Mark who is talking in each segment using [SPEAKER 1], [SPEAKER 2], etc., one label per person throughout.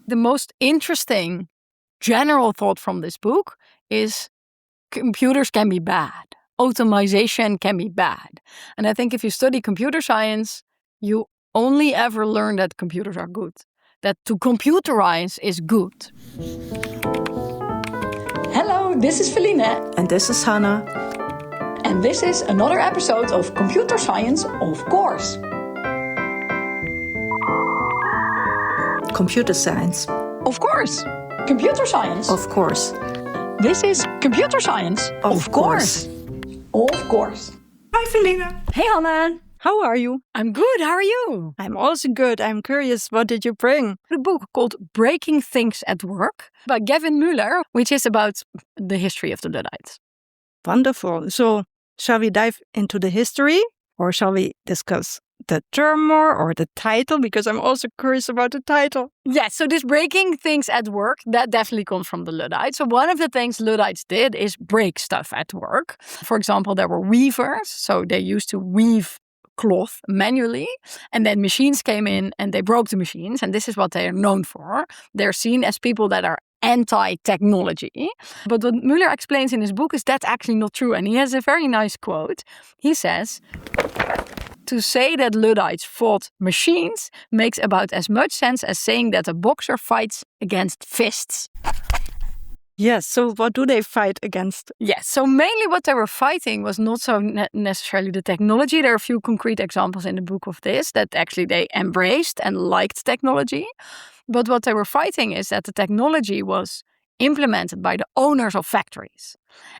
[SPEAKER 1] The most interesting general thought from this book is computers can be bad. Automation can be bad. And I think if you study computer science, you only ever learn that computers are good. That to computerize is good.
[SPEAKER 2] Hello, this is Felienne.
[SPEAKER 3] And this is Hanna.
[SPEAKER 2] And this is another episode of Computer Science, of course.
[SPEAKER 3] Computer science.
[SPEAKER 2] Of course. Computer science.
[SPEAKER 3] Of course.
[SPEAKER 2] This is Computer Science.
[SPEAKER 3] Of course.
[SPEAKER 2] Of course.
[SPEAKER 3] Hi, Felienne.
[SPEAKER 1] Hey, Hanna.
[SPEAKER 3] How are you?
[SPEAKER 1] I'm good. How are you?
[SPEAKER 3] I'm also good. I'm curious, what did you bring?
[SPEAKER 1] A book called Breaking Things at Work by Gavin Mueller, which is about the history of the Luddites.
[SPEAKER 3] Wonderful. So, shall we dive into the history, or shall we discuss the term more or the title? Because I'm also curious about the title.
[SPEAKER 1] Yes, so this breaking things at work, that definitely comes from the Luddites. So one of the things Luddites did is break stuff at work. For example, there were weavers, so they used to weave cloth manually, and then machines came in and they broke the machines, and this is what they are known for. They're seen as people that are anti-technology. But what Mueller explains in his book is that's actually not true, and he has a very nice quote. He says, to say that Luddites fought machines makes about as much sense as saying that a boxer fights against fists.
[SPEAKER 3] Yes, so what do they fight against?
[SPEAKER 1] Yes, so mainly what they were fighting was not so necessarily the technology. There are a few concrete examples in the book of this that actually they embraced and liked technology. But what they were fighting is that the technology was implemented by the owners of factories.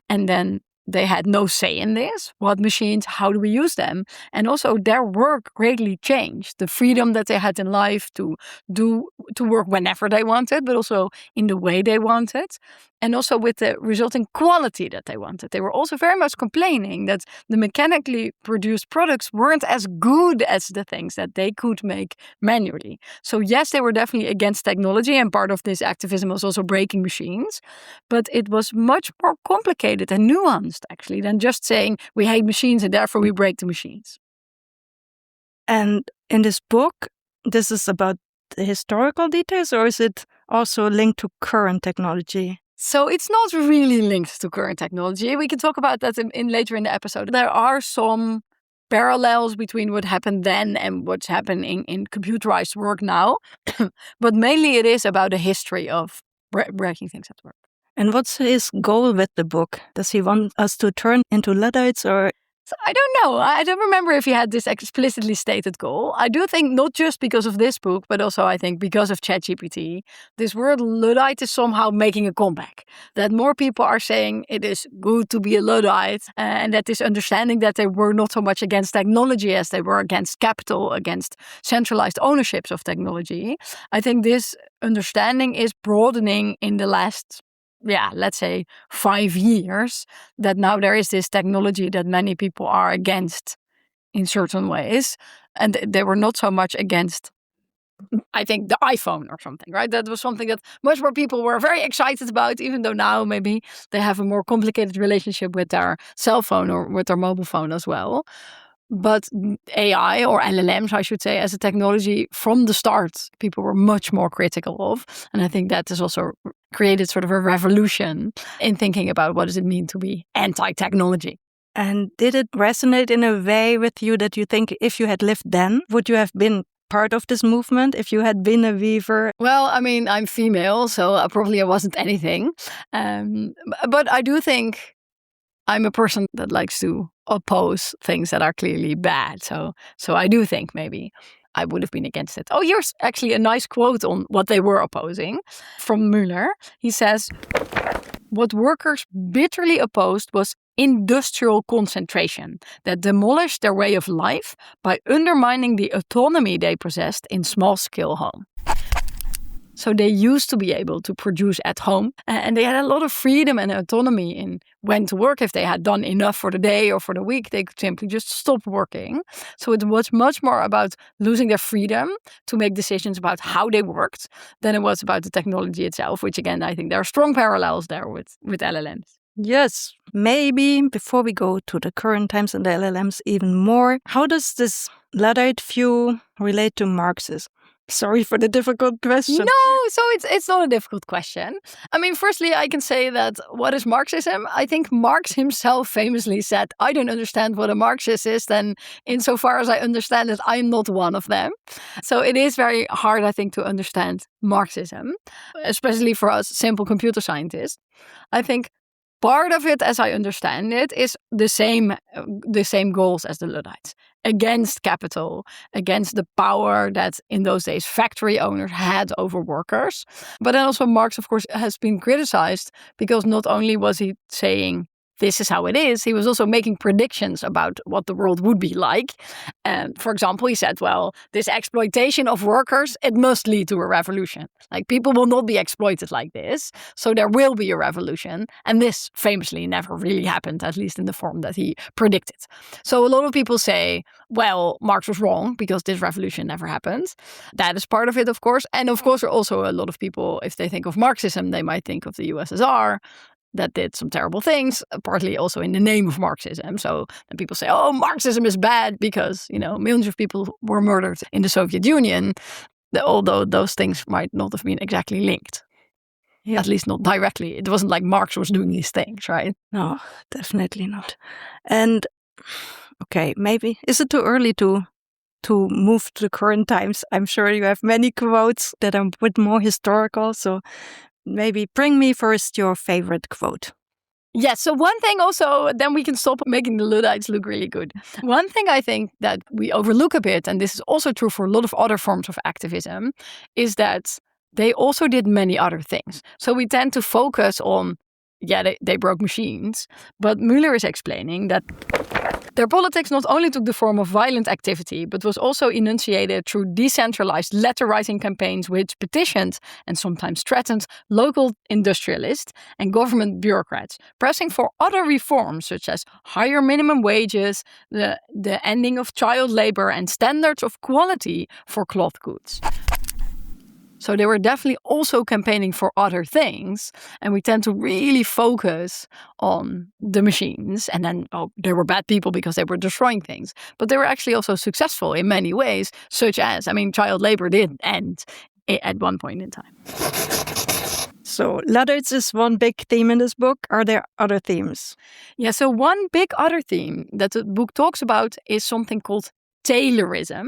[SPEAKER 1] And then they had no say in this. What machines, how do we use them? And also their work greatly changed. The freedom that they had in life to work whenever they wanted, but also in the way they wanted. And also with the resulting quality that they wanted. They were also very much complaining that the mechanically produced products weren't as good as the things that they could make manually. So yes, they were definitely against technology, and part of this activism was also breaking machines. But it was much more complicated and nuanced, actually, than just saying we hate machines and therefore we break the machines.
[SPEAKER 3] And in this book, this is about the historical details, or is it also linked to current technology?
[SPEAKER 1] So it's not really linked to current technology. We can talk about that later in the episode. There are some parallels between what happened then and what's happening in computerized work now. But mainly it is about the history of breaking things at work.
[SPEAKER 3] And what's his goal with the book? Does he want us to turn into Luddites, or?
[SPEAKER 1] So I don't know. I don't remember if he had this explicitly stated goal. I do think not just because of this book, but also I think because of ChatGPT, this word Luddite is somehow making a comeback. That more people are saying it is good to be a Luddite, and that this understanding that they were not so much against technology as they were against capital, against centralized ownerships of technology. I think this understanding is broadening in the last let's say 5 years, that now there is this technology that many people are against in certain ways. And they were not so much against, I think, the iPhone or something, right? That was something that much more people were very excited about, even though now maybe they have a more complicated relationship with their cell phone or with their mobile phone as well. But AI, or LLMs, I should say, as a technology, from the start, people were much more critical of. And I think that has also created sort of a revolution in thinking about what does it mean to be anti-technology.
[SPEAKER 3] And did it resonate in a way with you that you think if you had lived then, would you have been part of this movement if you had been a weaver?
[SPEAKER 1] Well, I mean, I'm female, so I wasn't anything. But I do think I'm a person that likes to oppose things that are clearly bad. So I do think maybe I would have been against it. Oh, here's actually a nice quote on what they were opposing from Mueller. He says, what workers bitterly opposed was industrial concentration that demolished their way of life by undermining the autonomy they possessed in small-scale home. So they used to be able to produce at home, and they had a lot of freedom and autonomy in when to work. If they had done enough for the day or for the week, they could simply just stop working. So it was much more about losing their freedom to make decisions about how they worked than it was about the technology itself, which again, I think there are strong parallels there with LLMs.
[SPEAKER 3] Yes, maybe before we go to the current times and the LLMs even more, how does this Luddite view relate to Marxism? Sorry for the difficult question.
[SPEAKER 1] No, so it's not a difficult question. I mean, firstly, I can say that what is Marxism? I think Marx himself famously said, I don't understand what a Marxist is, then insofar as I understand it, I'm not one of them. So it is very hard, I think, to understand Marxism, especially for us simple computer scientists. I think part of it, as I understand it, is the same goals as the Luddites. Against capital, against the power that in those days factory owners had over workers. But then also Marx, of course, has been criticized because not only was he saying this is how it is, he was also making predictions about what the world would be like. And for example, he said, well, this exploitation of workers, it must lead to a revolution. Like, people will not be exploited like this, so there will be a revolution. And this famously never really happened, at least in the form that he predicted. So a lot of people say, well, Marx was wrong because this revolution never happened. That is part of it, of course. And of course, also a lot of people, if they think of Marxism, they might think of the USSR. That did some terrible things, partly also in the name of Marxism. So then people say, oh, Marxism is bad because, millions of people were murdered in the Soviet Union, although those things might not have been exactly linked. Yeah. At least not directly. It wasn't like Marx was doing these things, right?
[SPEAKER 3] No, definitely not. And, okay, maybe, is it too early to move to the current times? I'm sure you have many quotes that are a bit more historical, so maybe bring me first your favorite quote.
[SPEAKER 1] Yes, so one thing also, then we can stop making the Luddites look really good. One thing I think that we overlook a bit, and this is also true for a lot of other forms of activism, is that they also did many other things. So we tend to focus on, they broke machines, but Mueller is explaining that their politics not only took the form of violent activity, but was also enunciated through decentralized letter-writing campaigns which petitioned and sometimes threatened local industrialists and government bureaucrats, pressing for other reforms such as higher minimum wages, the ending of child labor, and standards of quality for cloth goods. So they were definitely also campaigning for other things. And we tend to really focus on the machines. And then, they were bad people because they were destroying things. But they were actually also successful in many ways, such as, child labor did end at one point in time.
[SPEAKER 3] So Luddites is one big theme in this book. Are there other themes?
[SPEAKER 1] Yeah, so one big other theme that the book talks about is something called Taylorism.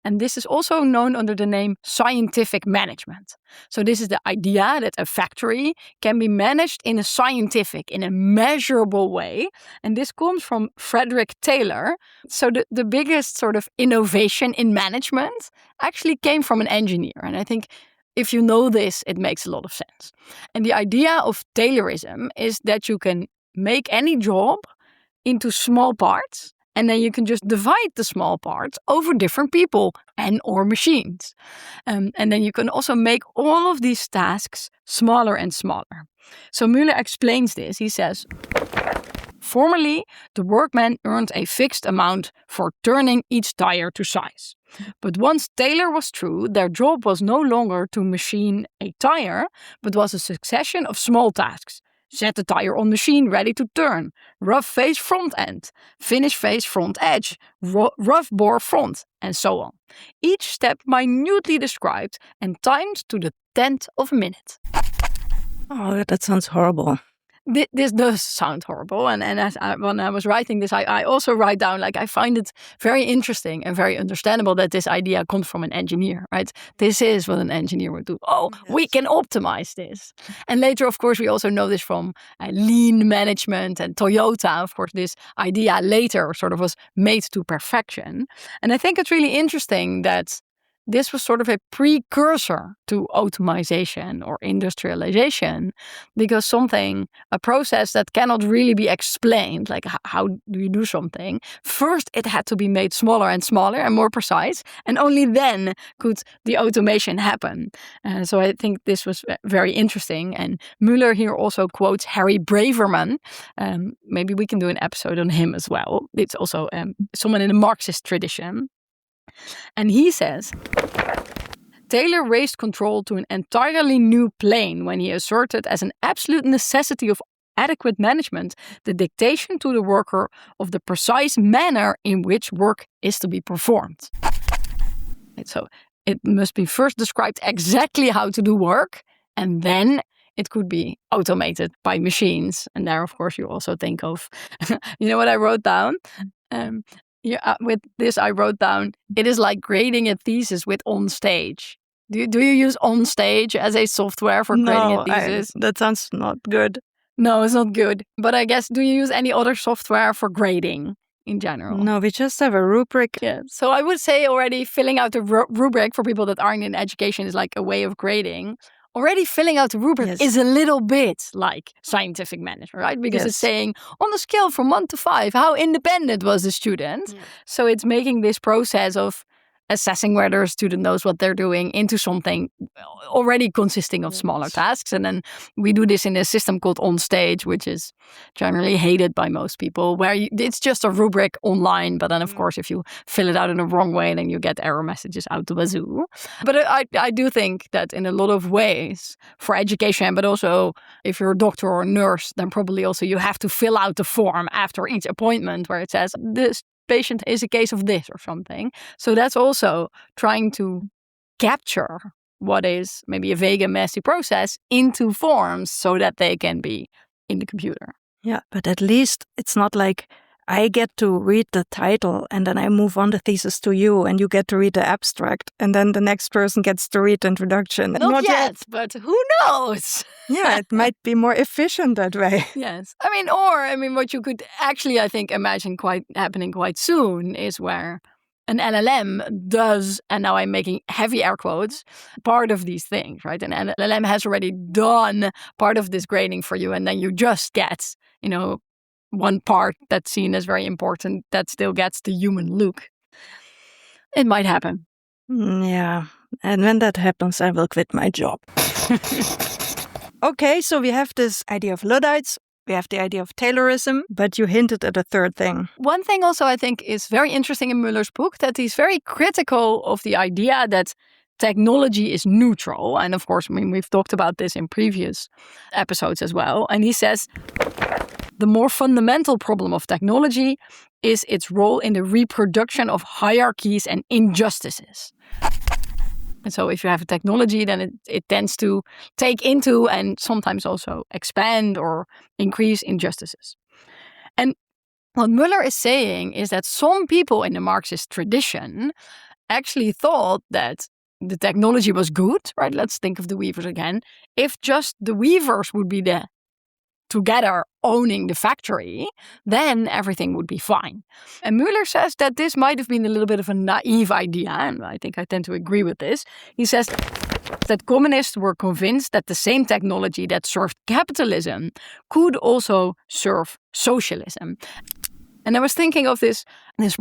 [SPEAKER 1] And this is also known under the name scientific management. So this is the idea that a factory can be managed in a scientific, in a measurable way. And this comes from Frederick Taylor. So the biggest sort of innovation in management actually came from an engineer. And I think if you know this, it makes a lot of sense. And the idea of Taylorism is that you can make any job into small parts, and then you can just divide the small parts over different people and or machines. And then you can also make all of these tasks smaller and smaller. So Mueller explains this. He says, formerly, the workman earned a fixed amount for turning each tire to size. But once Taylor was true, their job was no longer to machine a tire, but was a succession of small tasks. Set the tire on machine ready to turn. Rough face front end. Finish face front edge. Rough bore front. And so on. Each step minutely described and timed to the 10th of a minute.
[SPEAKER 3] Oh, that sounds horrible.
[SPEAKER 1] This does sound horrible. And when I was writing this, I also write down, I find it very interesting and very understandable that this idea comes from an engineer, right? This is what an engineer would do. Oh, yes. We can optimize this. And later, of course, we also know this from lean management and Toyota. Of course, this idea later sort of was made to perfection. And I think it's really interesting that this was sort of a precursor to automation or industrialization, because a process that cannot really be explained, like how do you do something, first it had to be made smaller and smaller and more precise, and only then could the automation happen. So I think this was very interesting. And Mueller here also quotes Harry Braverman. Maybe we can do an episode on him as well. It's also someone in the Marxist tradition. And he says, Taylor raised control to an entirely new plane when he asserted as an absolute necessity of adequate management the dictation to the worker of the precise manner in which work is to be performed. So it must be first described exactly how to do work, and then it could be automated by machines. And there, of course, you also think of, you know what I wrote down? With this, I wrote down, it is like grading a thesis with OnStage. Do you use OnStage as a software for grading a thesis?
[SPEAKER 3] That sounds not good.
[SPEAKER 1] No, it's not good. But I guess, do you use any other software for grading in general?
[SPEAKER 3] No, we just have a rubric.
[SPEAKER 1] Yeah. So I would say already filling out a rubric for people that aren't in education is like a way of grading. Already filling out the rubric is a little bit like scientific management, right? Because it's saying on a scale from 1 to 5, how independent was the student? Yeah. So it's making this process of assessing whether a student knows what they're doing into something already consisting of smaller tasks. And then we do this in a system called OnStage, which is generally hated by most people, where it's just a rubric online. But then, of course, if you fill it out in the wrong way, then you get error messages out the wazoo. But I do think that in a lot of ways for education, but also if you're a doctor or a nurse, then probably also you have to fill out the form after each appointment where it says this patient is a case of this or something. So that's also trying to capture what is maybe a vague and messy process into forms so that they can be in the computer.
[SPEAKER 3] Yeah, but at least it's not like I get to read the title and then I move on the thesis to you and you get to read the abstract and then the next person gets to read the introduction.
[SPEAKER 1] Not yet, but who knows?
[SPEAKER 3] Yeah, it might be more efficient that way.
[SPEAKER 1] Yes. I mean, what you could actually, I think, imagine happening quite soon is where an LLM does, and now I'm making heavy air quotes, part of these things, right? An LLM has already done part of this grading for you, and then you just get, one part that's seen as very important that still gets the human look. It might happen.
[SPEAKER 3] Yeah. And when that happens, I will quit my job. Okay, so we have this idea of Luddites. We have the idea of Taylorism, but you hinted at a third thing.
[SPEAKER 1] One thing also I think is very interesting in Mueller's book, that he's very critical of the idea that technology is neutral. And of course, we've talked about this in previous episodes as well. And he says, the more fundamental problem of technology is its role in the reproduction of hierarchies and injustices. And so if you have a technology, then it tends to take into and sometimes also expand or increase injustices. And what Mueller is saying is that some people in the Marxist tradition actually thought that the technology was good, right? Let's think of the weavers again. If just the weavers would be together owning the factory, then everything would be fine. And Mueller says that this might have been a little bit of a naive idea, and I think I tend to agree with this. He says that communists were convinced that the same technology that served capitalism could also serve socialism. And I was thinking of this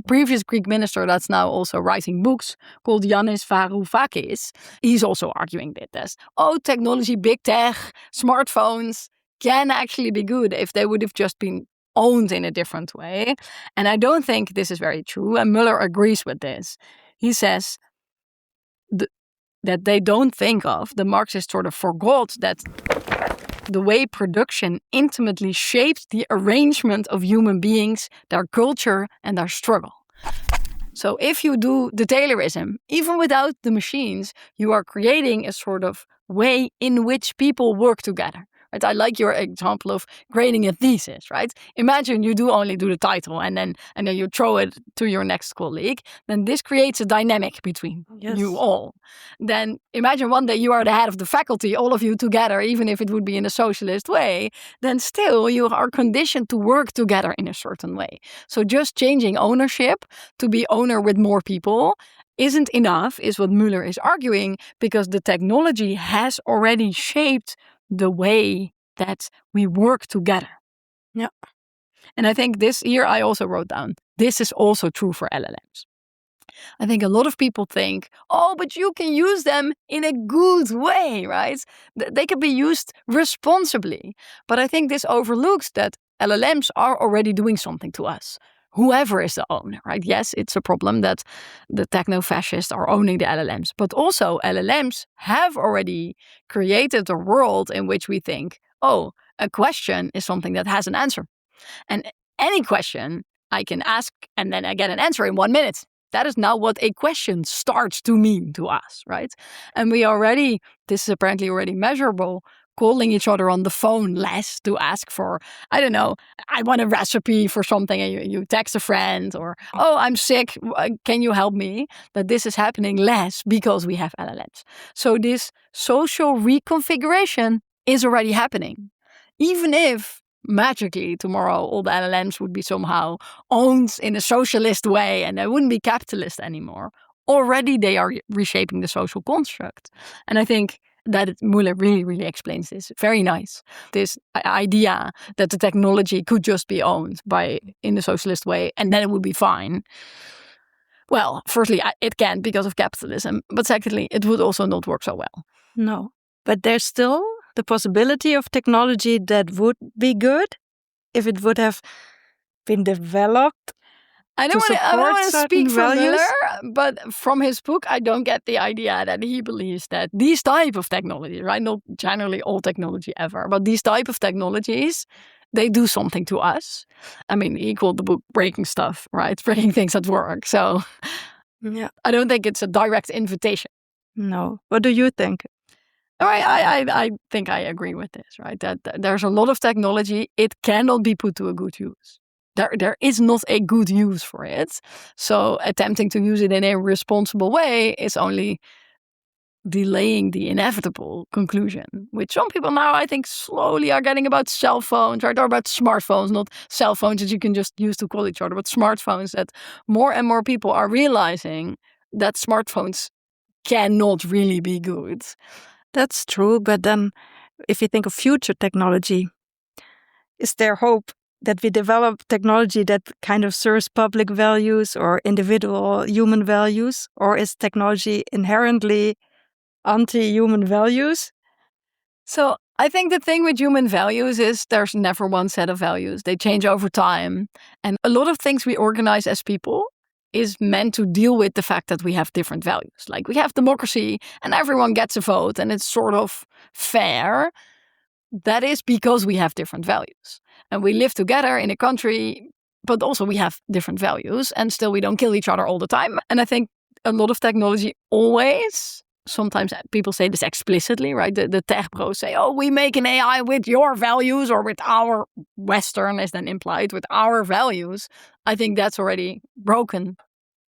[SPEAKER 1] previous Greek minister that's now also writing books called Yanis Varoufakis. He's also arguing this. Technology, big tech, smartphones can actually be good if they would have just been owned in a different way. And I don't think this is very true. And Mueller agrees with this. He says that they don't think of, the Marxists sort of forgot that the way production intimately shaped the arrangement of human beings, their culture, and their struggle. So if you do the Taylorism, even without the machines, you are creating a sort of way in which people work together. Right? I like your example of grading a thesis, right? Imagine you only do the title and then you throw it to your next colleague. Then this creates a dynamic between you all. Then imagine one day you are the head of the faculty, all of you together, even if it would be in a socialist way, then still you are conditioned to work together in a certain way. So just changing ownership to be owner with more people isn't enough, is what Mueller is arguing, because the technology has already shaped the way that we work together.
[SPEAKER 3] Yeah.
[SPEAKER 1] And I think this here I also wrote down, this is also true for LLMs. I think a lot of people think, but you can use them in a good way, right? They can be used responsibly. But I think this overlooks that LLMs are already doing something to us. Whoever is the owner, right? Yes, it's a problem that the techno-fascists are owning the LLMs. But also LLMs have already created a world in which we think, a question is something that has an answer. And any question I can ask and then I get an answer in 1 minute. That is now what a question starts to mean to us, right? And this is apparently already measurable, calling each other on the phone less to ask for, I don't know, I want a recipe for something, and you text a friend, or, oh, I'm sick, can you help me? That this is happening less because we have LLMs. So this social reconfiguration is already happening. Even if magically tomorrow all the LLMs would be somehow owned in a socialist way and they wouldn't be capitalist anymore, already they are reshaping the social construct. And I think that Mueller really, really explains this. Very nice. This idea that the technology could just be owned in the socialist way and then it would be fine. Well, firstly, it can because of capitalism. But secondly, it would also not work so well.
[SPEAKER 3] No, but there's still the possibility of technology that would be good if it would have been developed.
[SPEAKER 1] I don't want to speak for Mueller, but from his book, I don't get the idea that he believes that these type of technologies, right? Not generally all technology ever, but these type of technologies, they do something to us. I mean, he called the book breaking stuff, right? Breaking things at work. So
[SPEAKER 3] yeah,
[SPEAKER 1] I don't think it's a direct invitation.
[SPEAKER 3] No. What do you think?
[SPEAKER 1] I think I agree with this, right? That there's a lot of technology, it cannot be put to a good use. There is not a good use for it. So attempting to use it in a responsible way is only delaying the inevitable conclusion, which some people now, I think, slowly are getting about cell phones, right? Or about smartphones, not cell phones that you can just use to call each other, but smartphones, that more and more people are realizing that smartphones cannot really be good.
[SPEAKER 3] That's true, but then if you think of future technology, is there hope that we develop technology that kind of serves public values or individual human values? Or is technology inherently anti-human values?
[SPEAKER 1] So I think the thing with human values is there's never one set of values. They change over time. And a lot of things we organize as people is meant to deal with the fact that we have different values. Like we have democracy and everyone gets a vote and it's sort of fair. That is because we have different values. And we live together in a country, but also we have different values and still we don't kill each other all the time. And I think a lot of technology always, sometimes people say this explicitly, right? The tech pros say, oh, we make an AI with your values or with our Western, is then implied, with our values. I think that's already broken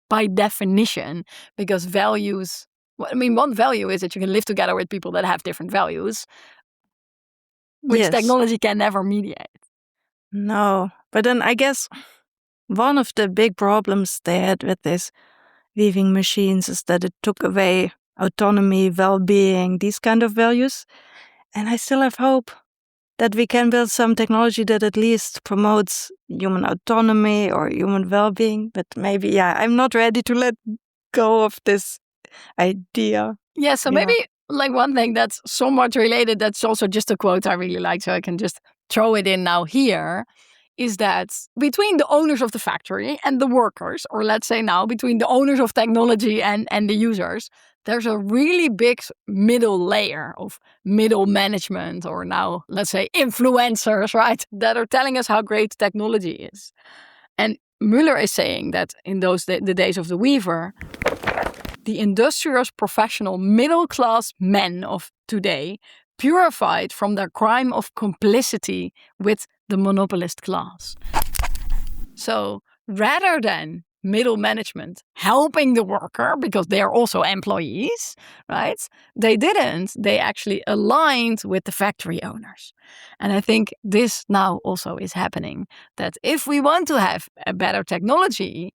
[SPEAKER 1] by definition because values, one value is that you can live together with people that have different values, which technology can never mediate.
[SPEAKER 3] No, but then I guess one of the big problems they had with this weaving machines is that it took away autonomy, well-being, these kind of values. And I still have hope that we can build some technology that at least promotes human autonomy or human well-being. But maybe, I'm not ready to let go of this idea.
[SPEAKER 1] Yeah, so maybe like one thing that's somewhat related, that's also just a quote I really like, so I can just throw it in now here, is that between the owners of the factory and the workers, or let's say now between the owners of technology and the users, there's a really big middle layer of middle management, or now let's say influencers, right, that are telling us how great technology is. And Mueller is saying that in the days of the weaver, the industrious professional middle-class men of today purified from their crime of complicity with the monopolist class. So rather than middle management helping the worker because they are also employees, right? They actually aligned with the factory owners. And I think this now also is happening, that if we want to have a better technology,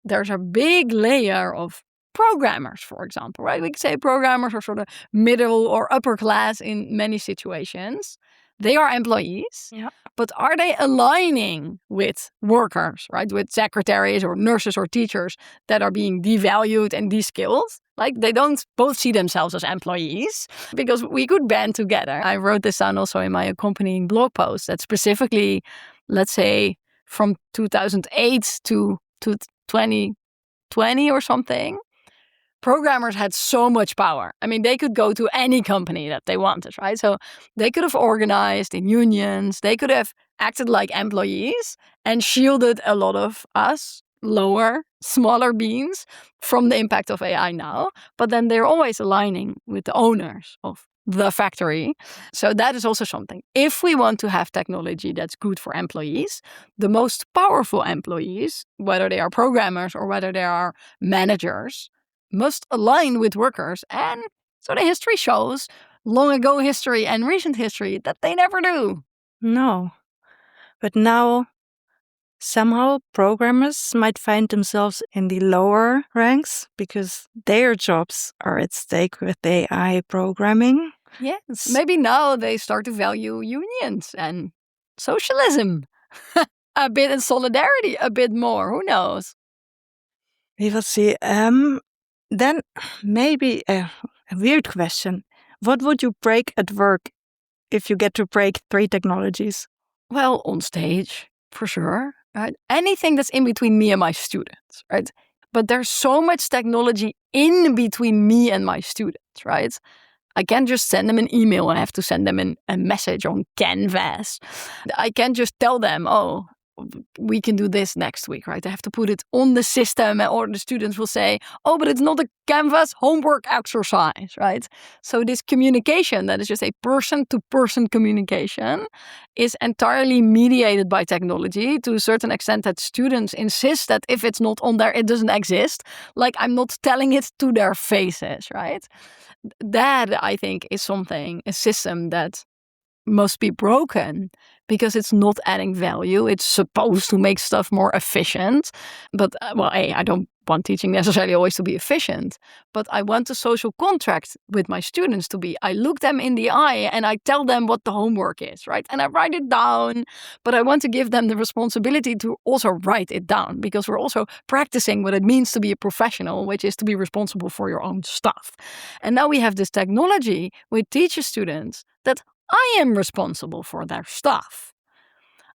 [SPEAKER 1] there's a big layer of programmers, for example, right? We could say programmers are sort of middle or upper class in many situations. They are employees, but are they aligning with workers, right? With secretaries or nurses or teachers that are being devalued and de-skilled? Like they don't both see themselves as employees, because we could band together. I wrote this down also in my accompanying blog post that specifically, let's say from 2008 to 2020 or something, programmers had so much power. I mean, they could go to any company that they wanted, right? So they could have organized in unions. They could have acted like employees and shielded a lot of us, lower, smaller beings from the impact of AI now, but then they're always aligning with the owners of the factory. So that is also something. If we want to have technology that's good for employees, the most powerful employees, whether they are programmers or whether they are managers, must align with workers. And so the history shows, long ago history and recent history, that they never do.
[SPEAKER 3] No. But now, somehow programmers might find themselves in the lower ranks because their jobs are at stake with AI programming.
[SPEAKER 1] Yes. Maybe now they start to value unions and socialism a bit, and solidarity a bit more. Who knows?
[SPEAKER 3] We will see. Then maybe a weird question. What would you break at work if you get to break 3 technologies?
[SPEAKER 1] Well, on stage, for sure. Right? Anything that's in between me and my students, right? But there's so much technology in between me and my students, right? I can't just send them an email. I have to send them a message on Canvas. I can't just tell them, oh, we can do this next week, right? I have to put it on the system, or the students will say, oh, but it's not a Canvas homework exercise, right? So this communication, that is just a person-to-person communication, is entirely mediated by technology to a certain extent that students insist that if it's not on there, it doesn't exist. Like, I'm not telling it to their faces, right? That, I think, is a system that must be broken because it's not adding value. It's supposed to make stuff more efficient. But, I don't want teaching necessarily always to be efficient, but I want the social contract with my students to be, I look them in the eye and I tell them what the homework is, right? And I write it down, but I want to give them the responsibility to also write it down, because we're also practicing what it means to be a professional, which is to be responsible for your own stuff. And now we have this technology which teaches students that I am responsible for their stuff.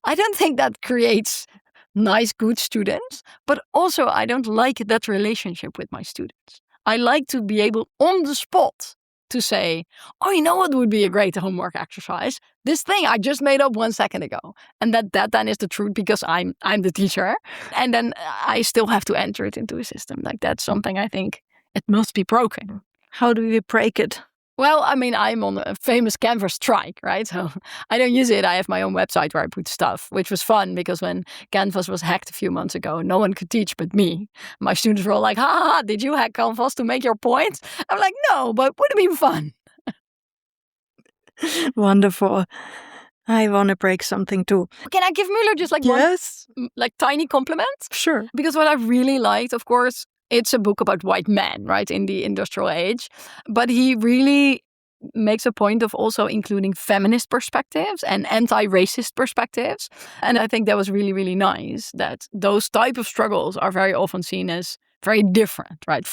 [SPEAKER 1] I don't think that creates nice, good students, but also I don't like that relationship with my students. I like to be able on the spot to say, oh, you know what would be a great homework exercise? This thing I just made up 1 second ago. And that then is the truth because I'm the teacher. And then I still have to enter it into a system. Like, that's something I think it must be broken.
[SPEAKER 3] How do we break it?
[SPEAKER 1] Well, I mean, I'm on a famous Canvas strike, right? So I don't use it. I have my own website where I put stuff, which was fun because when Canvas was hacked a few months ago, no one could teach but me. My students were all like, ha, did you hack Canvas to make your point? I'm like, no, but would it be fun?
[SPEAKER 3] Wonderful. I want to break something too.
[SPEAKER 1] Can I give Mueller just one tiny compliment?
[SPEAKER 3] Sure.
[SPEAKER 1] Because what I really liked, of course, it's a book about white men, right, in the industrial age. But he really makes a point of also including feminist perspectives and anti-racist perspectives. And I think that was really, really nice, that those type of struggles are very often seen as very different, right?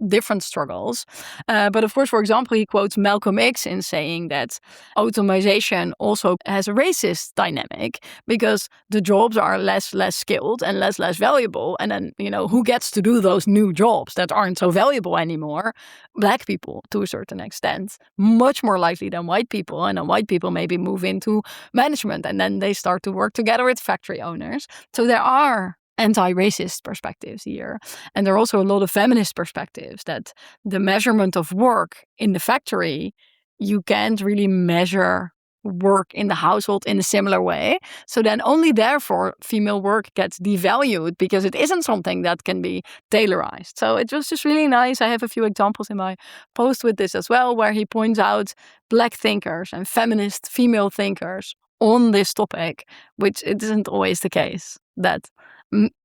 [SPEAKER 1] Different struggles. But of course, for example, he quotes Malcolm X in saying that automation also has a racist dynamic because the jobs are less skilled and less valuable. And then, who gets to do those new jobs that aren't so valuable anymore? Black people, to a certain extent, much more likely than white people. And then white people maybe move into management and then they start to work together with factory owners. So there are anti-racist perspectives here. And there are also a lot of feminist perspectives that the measurement of work in the factory, you can't really measure work in the household in a similar way. So then only therefore female work gets devalued because it isn't something that can be tailorized. So it was just really nice. I have a few examples in my post with this as well, where he points out Black thinkers and feminist female thinkers on this topic, which it isn't always the case that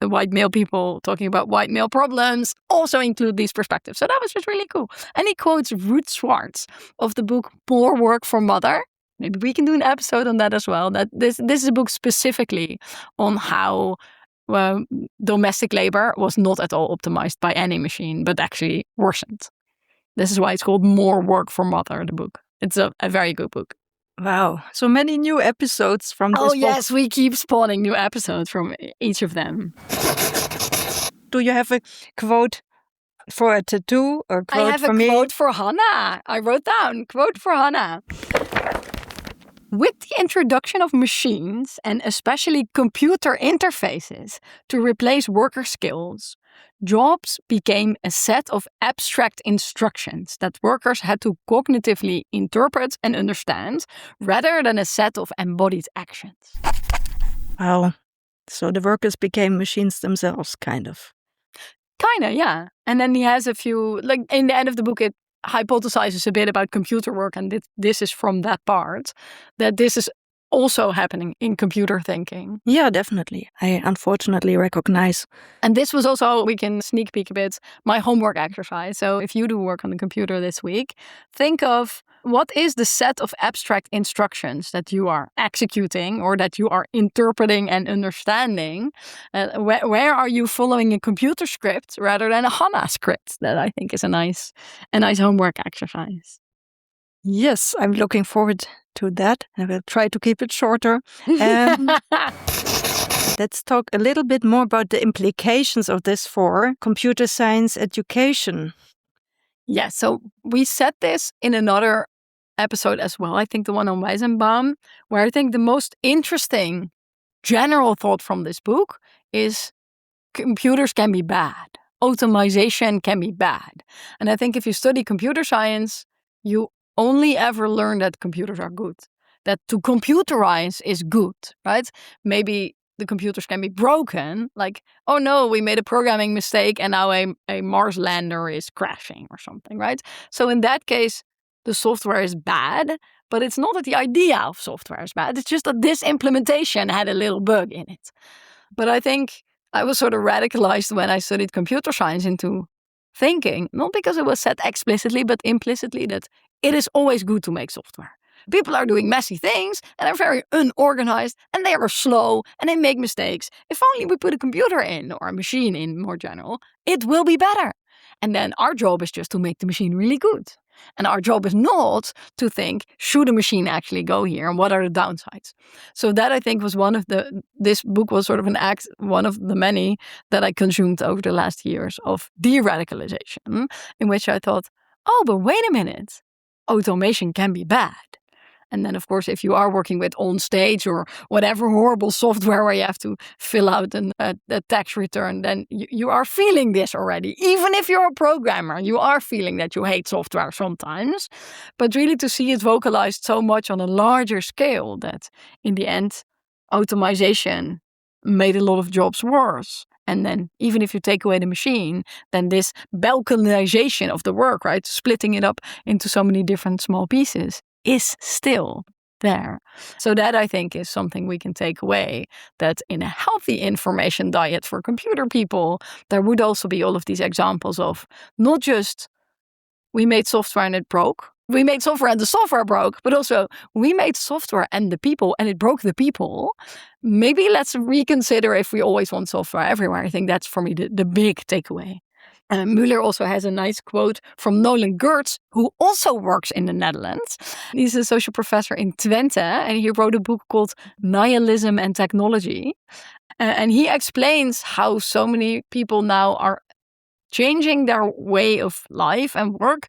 [SPEAKER 1] white male people talking about white male problems also include these perspectives. So that was just really cool. And he quotes Ruth Schwartz of the book More Work for Mother. Maybe we can do an episode on that as well. That this is a book specifically on how domestic labor was not at all optimized by any machine, but actually worsened. This is why it's called More Work for Mother, the book. It's a very good book.
[SPEAKER 3] Wow, so many new episodes from this book.
[SPEAKER 1] Oh yes, we keep spawning new episodes from each of them.
[SPEAKER 3] Do you have a quote for a tattoo or quote for me?
[SPEAKER 1] I have a quote for Hanna. I wrote down, quote for Hanna. With the introduction of machines and especially computer interfaces to replace worker skills, jobs became a set of abstract instructions that workers had to cognitively interpret and understand rather than a set of embodied actions.
[SPEAKER 3] Wow. So the workers became machines themselves, kind of.
[SPEAKER 1] Kinda, yeah. And then he has a few, like in the end of the book, it hypothesizes a bit about computer work, and this is from that part, that this is also happening in computer thinking.
[SPEAKER 3] Yeah, definitely. I unfortunately recognize.
[SPEAKER 1] And this was also, we can sneak peek a bit, my homework exercise. So if you do work on the computer this week, think of what is the set of abstract instructions that you are executing or that you are interpreting and understanding. Where are you following a computer script rather than a Hanna script? That I think is a nice homework exercise.
[SPEAKER 3] Yes, I'm looking forward to that. I will try to keep it shorter. Let's talk a little bit more about the implications of this for computer science education.
[SPEAKER 1] Yes, so we said this in another episode as well, I think the one on Weizenbaum, where I think the most interesting general thought from this book is computers can be bad. Automation can be bad. And I think if you study computer science, you only ever learn that computers are good. That to computerize is good, right? Maybe the computers can be broken, like, oh no, we made a programming mistake and now a Mars lander is crashing or something, right? So in that case, the software is bad, but it's not that the idea of software is bad. It's just that this implementation had a little bug in it. But I think I was sort of radicalized when I studied computer science into thinking, not because it was said explicitly, but implicitly, that it is always good to make software. People are doing messy things and are very unorganized and they are slow and they make mistakes. If only we put a computer in, or a machine in more general, it will be better. And then our job is just to make the machine really good. And our job is not to think, should a machine actually go here and what are the downsides? So that I think was this book was sort of one of the many that I consumed over the last years of de-radicalization, in which I thought, oh, but wait a minute, automation can be bad. And then, of course, if you are working with OnStage or whatever horrible software where you have to fill out a tax return, then you are feeling this already. Even if you're a programmer, you are feeling that you hate software sometimes. But really to see it vocalized so much on a larger scale that in the end, automation made a lot of jobs worse. And then even if you take away the machine, then this balkanization of the work, right, splitting it up into so many different small pieces, is still there. So that I think is something we can take away, that in a healthy information diet for computer people, there would also be all of these examples of not just we made software and it broke, we made software and the software broke, but also we made software and the people and it broke the people. Maybe let's reconsider if we always want software everywhere. I think that's for me the big takeaway. Mueller also has a nice quote from Nolan Gertz, who also works in the Netherlands. He's a social professor in Twente, and he wrote a book called Nihilism and Technology. And he explains how so many people now are changing their way of life and work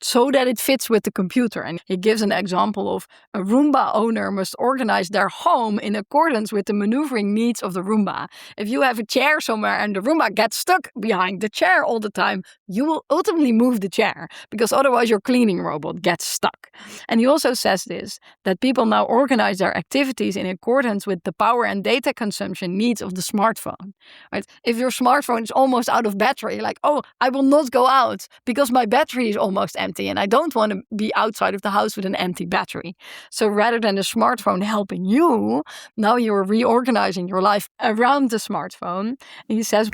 [SPEAKER 1] so that it fits with the computer. And he gives an example of a Roomba owner must organize their home in accordance with the maneuvering needs of the Roomba. If you have a chair somewhere and the Roomba gets stuck behind the chair all the time, you will ultimately move the chair because otherwise your cleaning robot gets stuck. And he also says this, that people now organize their activities in accordance with the power and data consumption needs of the smartphone. Right? If your smartphone is almost out of battery, like, oh, I will not go out because my battery is almost empty. And I don't want to be outside of the house with an empty battery. So rather than the smartphone helping you, now you're reorganizing your life around the smartphone. And he says,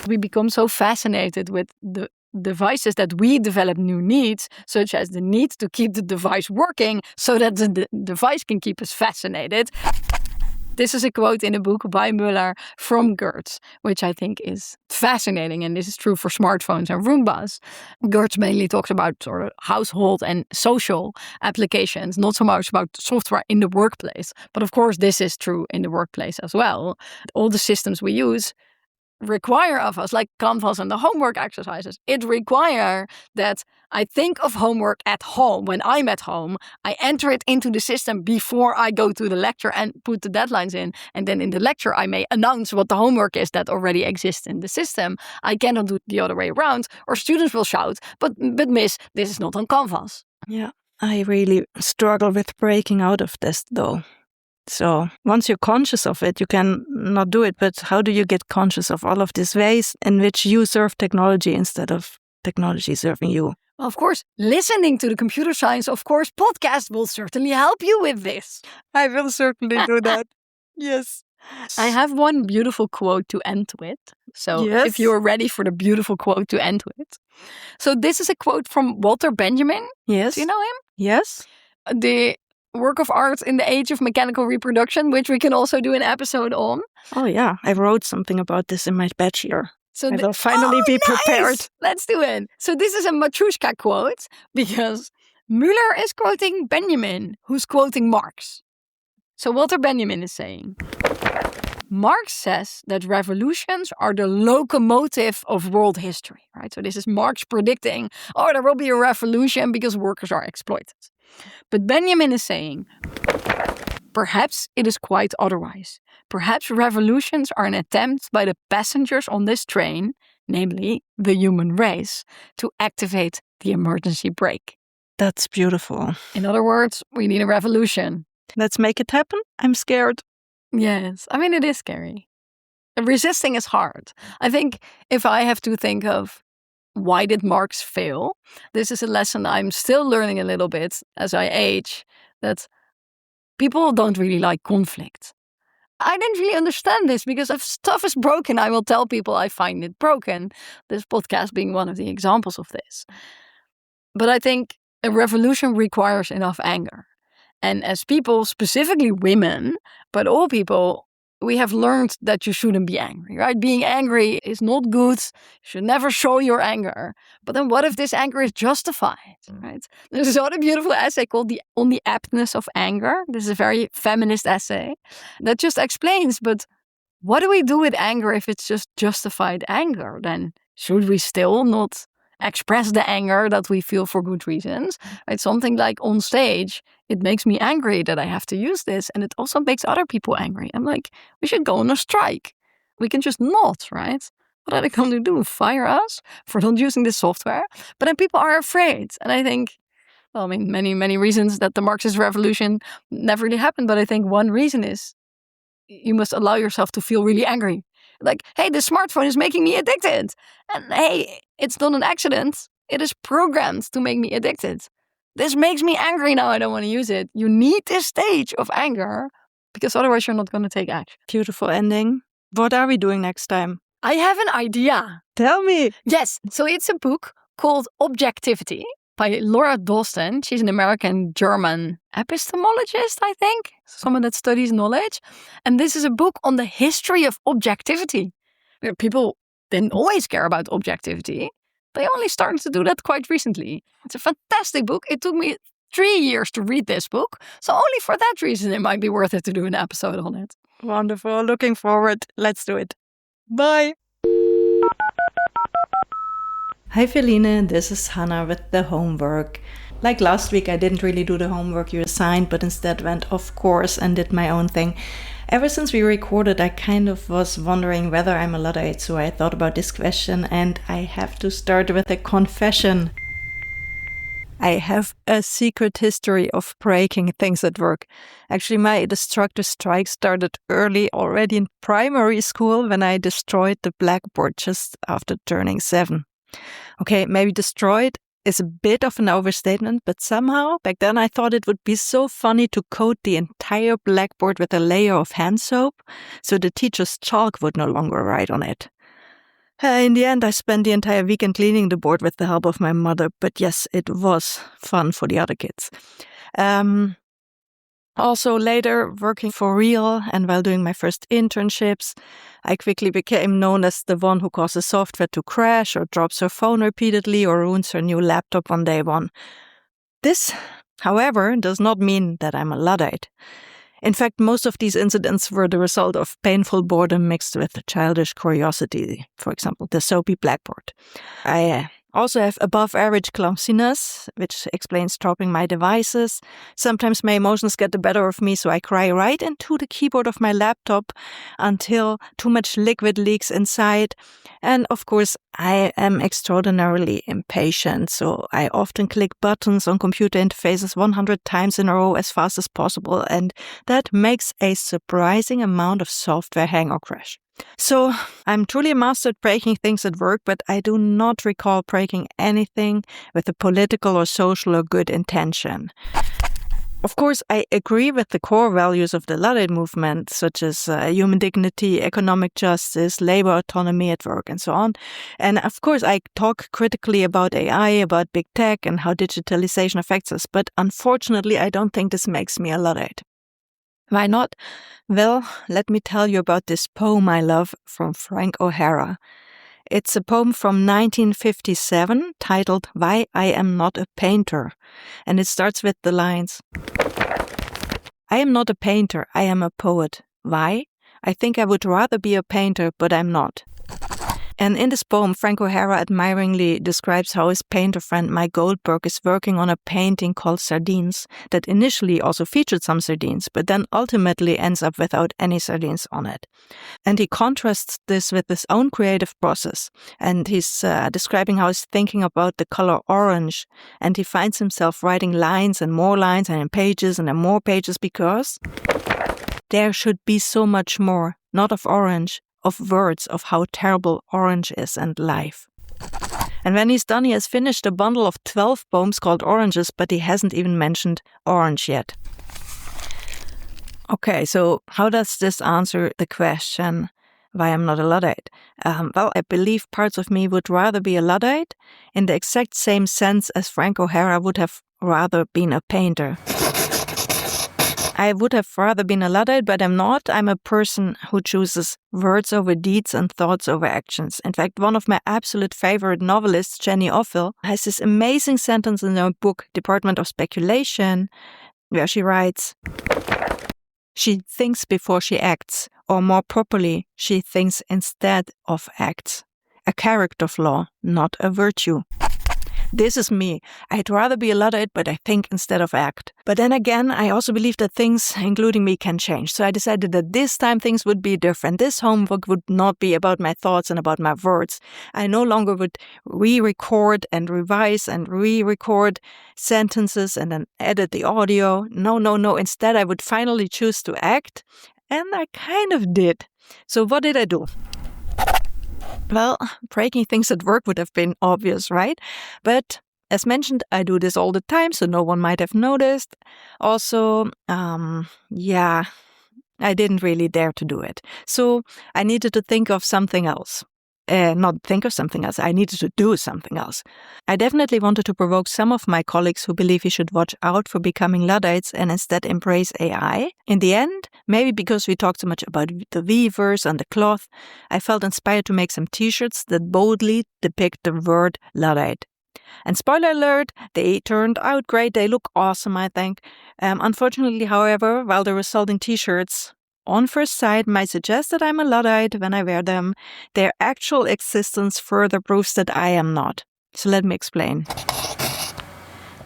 [SPEAKER 1] we become so fascinated with the devices that we develop new needs, such as the need to keep the device working so that the device can keep us fascinated. This is a quote in a book by Mueller from Gertz, which I think is fascinating. And this is true for smartphones and Roombas. Gertz mainly talks about sort of household and social applications, not so much about software in the workplace. But of course, this is true in the workplace as well. All the systems we use require of us, like Canvas and the homework exercises, it require that I think of homework at home. When I'm at home, I enter it into the system before I go to the lecture and put the deadlines in. And then in the lecture, I may announce what the homework is that already exists in the system. I cannot do it the other way around, or students will shout, but miss, this is not on Canvas.
[SPEAKER 3] Yeah, I really struggle with breaking out of this, though. So once you're conscious of it, you can not do it. But how do you get conscious of all of these ways in which you serve technology instead of technology serving you?
[SPEAKER 1] Well, of course, listening to the Computer Science, of course, podcast will certainly help you with this.
[SPEAKER 3] I will certainly do that. Yes.
[SPEAKER 1] I have one beautiful quote to end with. So if you're ready for the beautiful quote to end with. So this is a quote from Walter Benjamin.
[SPEAKER 3] Yes.
[SPEAKER 1] Do you know him?
[SPEAKER 3] Yes.
[SPEAKER 1] The work of art in the age of mechanical reproduction, which we can also do an episode on.
[SPEAKER 3] Oh, yeah. I wrote something about this in my bachelor.
[SPEAKER 1] So
[SPEAKER 3] I will finally be prepared.
[SPEAKER 1] Nice. Let's do it. So this is a Matrushka quote because Mueller is quoting Benjamin, who's quoting Marx. So Walter Benjamin is saying, Marx says that revolutions are the locomotive of world history, right? So this is Marx predicting, there will be a revolution because workers are exploited. But Benjamin is saying, perhaps it is quite otherwise. Perhaps revolutions are an attempt by the passengers on this train, namely the human race, to activate the emergency brake.
[SPEAKER 3] That's beautiful.
[SPEAKER 1] In other words, we need a revolution.
[SPEAKER 3] Let's make it happen. I'm scared.
[SPEAKER 1] Yes, I mean, it is scary. Resisting is hard. I think if I have to think of why did Marx fail, this is a lesson I'm still learning a little bit as I age, that people don't really like conflict. I didn't really understand this because if stuff is broken, I will tell people I find it broken. This podcast being one of the examples of this. But I think a revolution requires enough anger. And as people, specifically women, but all people, we have learned that you shouldn't be angry, right? Being angry is not good. You should never show your anger. But then what if this anger is justified, right? There's this other beautiful essay called On the Aptness of Anger. This is a very feminist essay that just explains, but what do we do with anger if it's just justified anger? Then should we still not express the anger that we feel for good reasons? Right? Something like on stage, it makes me angry that I have to use this, and it also makes other people angry. I'm like, we should go on a strike. We can just not, right? What are they going to do? Fire us for not using this software? But then people are afraid. And I think, well, I mean, many reasons that the Marxist revolution never really happened. But I think one reason is you must allow yourself to feel really angry. Like, hey, the smartphone is making me addicted. And hey, it's not an accident. It is programmed to make me addicted. This makes me angry now. I don't want to use it. You need this stage of anger because otherwise you're not going to take action.
[SPEAKER 3] Beautiful ending. What are we doing next time?
[SPEAKER 1] I have an idea.
[SPEAKER 3] Tell me.
[SPEAKER 1] Yes. So it's a book called Objectivity by Laura Dalston. She's an American-German epistemologist, I think. Someone that studies knowledge. And this is a book on the history of objectivity. People didn't always care about objectivity. They only started to do that quite recently. It's a fantastic book. It took me 3 years to read this book. So only for that reason, it might be worth it to do an episode on it.
[SPEAKER 3] Wonderful. Looking forward. Let's do it. Bye. Hi, Felienne. This is Hanna with the homework. Like last week, I didn't really do the homework you assigned, but instead went off course and did my own thing. Ever since we recorded, I kind of was wondering whether I'm a Luddite, so I thought about this question, and I have to start with a confession. I have a secret history of breaking things at work. Actually, my destructive strike started early, already in primary school, when I destroyed the blackboard just after turning 7. Okay, maybe destroyed is a bit of an overstatement, but somehow back then I thought it would be so funny to coat the entire blackboard with a layer of hand soap so the teacher's chalk would no longer write on it. In the end, I spent the entire weekend cleaning the board with the help of my mother, but yes, it was fun for the other kids. Also later, working for real and while doing my first internships, I quickly became known as the one who causes software to crash or drops her phone repeatedly or ruins her new laptop on day 1. This, however, does not mean that I'm a Luddite. In fact, most of these incidents were the result of painful boredom mixed with childish curiosity, for example, the soapy blackboard. I Also have above average clumsiness, which explains dropping my devices. Sometimes my emotions get the better of me, so I cry right into the keyboard of my laptop until too much liquid leaks inside. And of course, I am extraordinarily impatient, so I often click buttons on computer interfaces 100 times in a row as fast as possible, and that makes a surprising amount of software hang or crash. So I'm truly a master at breaking things at work, but I do not recall breaking anything with a political or social or good intention. Of course, I agree with the core values of the Luddite movement, such as human dignity, economic justice, labor autonomy at work, and so on. And of course, I talk critically about AI, about big tech, and how digitalization affects us. But unfortunately, I don't think this makes me a Luddite. Why not? Well, let me tell you about this poem I love from Frank O'Hara. It's a poem from 1957 titled Why I Am Not a Painter, and it starts with the lines, I am not a painter, I am a poet. Why? I think I would rather be a painter, but I'm not. And in this poem, Frank O'Hara admiringly describes how his painter friend Mike Goldberg is working on a painting called Sardines that initially also featured some sardines, but then ultimately ends up without any sardines on it. And he contrasts this with his own creative process. And he's describing how he's thinking about the color orange. And he finds himself writing lines and in pages and in more pages because there should be so much more, not of orange, of words of how terrible orange is and life. And when he's done, he has finished a bundle of 12 poems called Oranges, but he hasn't even mentioned orange yet. Okay, so how does this answer the question why I'm not a Luddite? Well, I believe parts of me would rather be a Luddite in the exact same sense as Frank O'Hara would have rather been a painter. I would have rather been a Luddite, but I'm not. I'm a person who chooses words over deeds and thoughts over actions. In fact, one of my absolute favorite novelists, Jenny Offill, has this amazing sentence in her book, Department of Speculation, where she writes, she thinks before she acts, or more properly, she thinks instead of acts. A character flaw, not a virtue. This is me. I'd rather be a Luddite, but I think instead of act. But then again, I also believe that things, including me, can change. So I decided that this time things would be different. This homework would not be about my thoughts and about my words. I no longer would re-record and revise and re-record sentences and then edit the audio. No. Instead, I would finally choose to act. And I kind of did. So what did I do? Well, breaking things at work would have been obvious, right? But as mentioned, I do this all the time, so no one might have noticed. Also, I didn't really dare to do it. So I needed to think of something else. Not think of something else, I needed to do something else. I definitely wanted to provoke some of my colleagues who believe we should watch out for becoming Luddites and instead embrace AI. In the end, maybe because we talked so much about the weavers and the cloth, I felt inspired to make some t-shirts that boldly depict the word Luddite. And spoiler alert, they turned out great. They look awesome, I think. Unfortunately, however, while the resulting t-shirts on first sight might suggest that I'm a Luddite when I wear them, their actual existence further proves that I am not. So let me explain.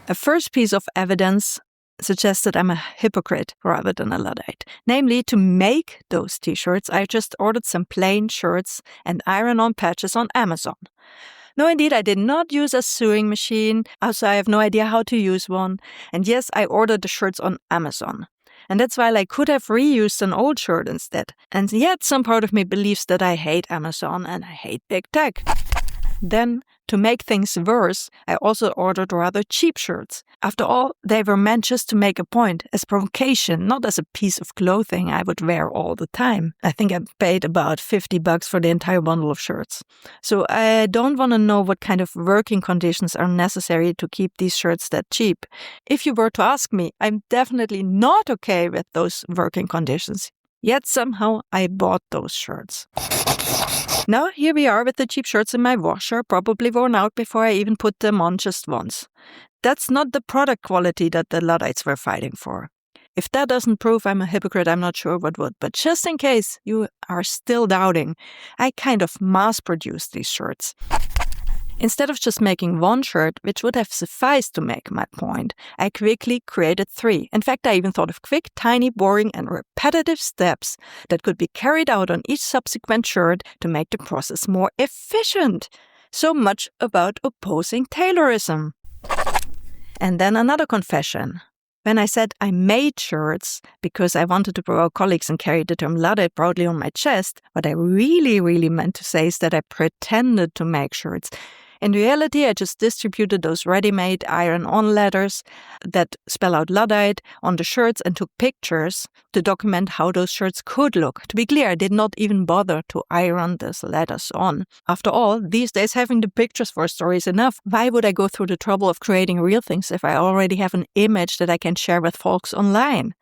[SPEAKER 3] A first piece of evidence suggests that I'm a hypocrite rather than a Luddite. Namely, to make those t-shirts, I just ordered some plain shirts and iron-on patches on Amazon. No, indeed, I did not use a sewing machine, also I have no idea how to use one. And yes, I ordered the shirts on Amazon. And that's why I could have reused an old shirt instead. And yet some part of me believes that I hate Amazon and I hate big tech. Then, to make things worse, I also ordered rather cheap shirts. After all, they were meant just to make a point, as provocation, not as a piece of clothing I would wear all the time. I think I paid about $50 for the entire bundle of shirts. So I don't want to know what kind of working conditions are necessary to keep these shirts that cheap. If you were to ask me, I'm definitely not okay with those working conditions. Yet somehow I bought those shirts. Now here we are with the cheap shirts in my washer, probably worn out before I even put them on just once. That's not the product quality that the Luddites were fighting for. If that doesn't prove I'm a hypocrite, I'm not sure what would. But just in case you are still doubting, I kind of mass-produced these shirts. Instead of just making one shirt, which would have sufficed to make my point, I quickly created 3. In fact, I even thought of quick, tiny, boring, and repetitive steps that could be carried out on each subsequent shirt to make the process more efficient. So much about opposing Taylorism. And then another confession. When I said I made shirts because I wanted to provoke colleagues and carry the term Luddite proudly on my chest, what I really meant to say is that I pretended to make shirts. In reality, I just distributed those ready-made iron-on letters that spell out Luddite on the shirts and took pictures to document how those shirts could look. To be clear, I did not even bother to iron those letters on. After all, these days having the pictures for a story is enough. Why would I go through the trouble of creating real things if I already have an image that I can share with folks online?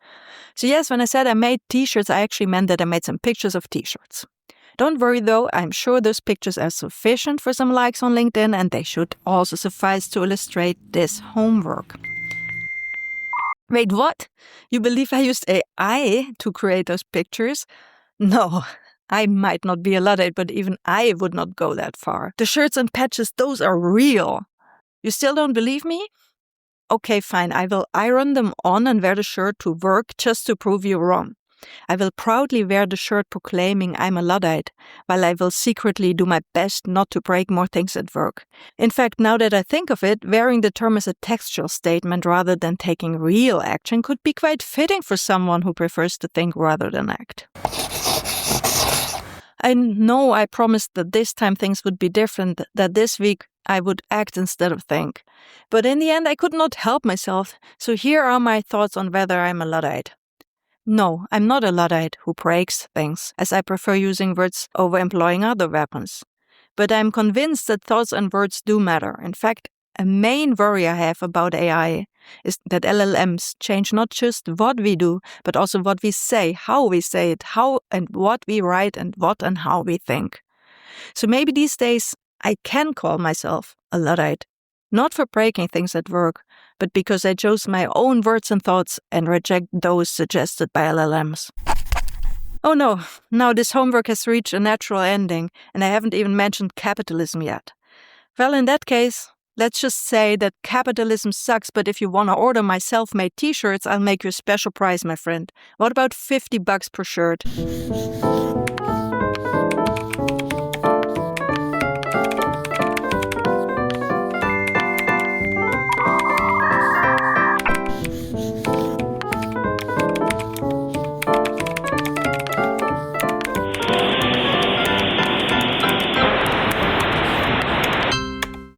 [SPEAKER 3] So yes, when I said I made t-shirts, I actually meant that I made some pictures of t-shirts. Don't worry though, I'm sure those pictures are sufficient for some likes on LinkedIn, and they should also suffice to illustrate this homework. Wait, what? You believe I used AI to create those pictures? No, I might not be a Luddite, but even I would not go that far. The shirts and patches, those are real. You still don't believe me? Okay, fine, I will iron them on and wear the shirt to work just to prove you wrong. I will proudly wear the shirt proclaiming I'm a Luddite, while I will secretly do my best not to break more things at work. In fact, now that I think of it, wearing the term as a textual statement rather than taking real action could be quite fitting for someone who prefers to think rather than act. I know I promised that this time things would be different, that this week I would act instead of think. But in the end, I could not help myself, so here are my thoughts on whether I'm a Luddite. No, I'm not a Luddite who breaks things, as I prefer using words over employing other weapons. But I'm convinced that thoughts and words do matter. In fact, a main worry I have about AI is that LLMs change not just what we do, but also what we say, how we say it, how and what we write, and what and how we think. So maybe these days I can call myself a Luddite. Not for breaking things at work, but because I chose my own words and thoughts and reject those suggested by LLMs. Oh no, now this homework has reached a natural ending, and I haven't even mentioned capitalism yet. Well, in that case, let's just say that capitalism sucks, but if you want to order my self-made t-shirts, I'll make you a special price, my friend. What about $50 per shirt?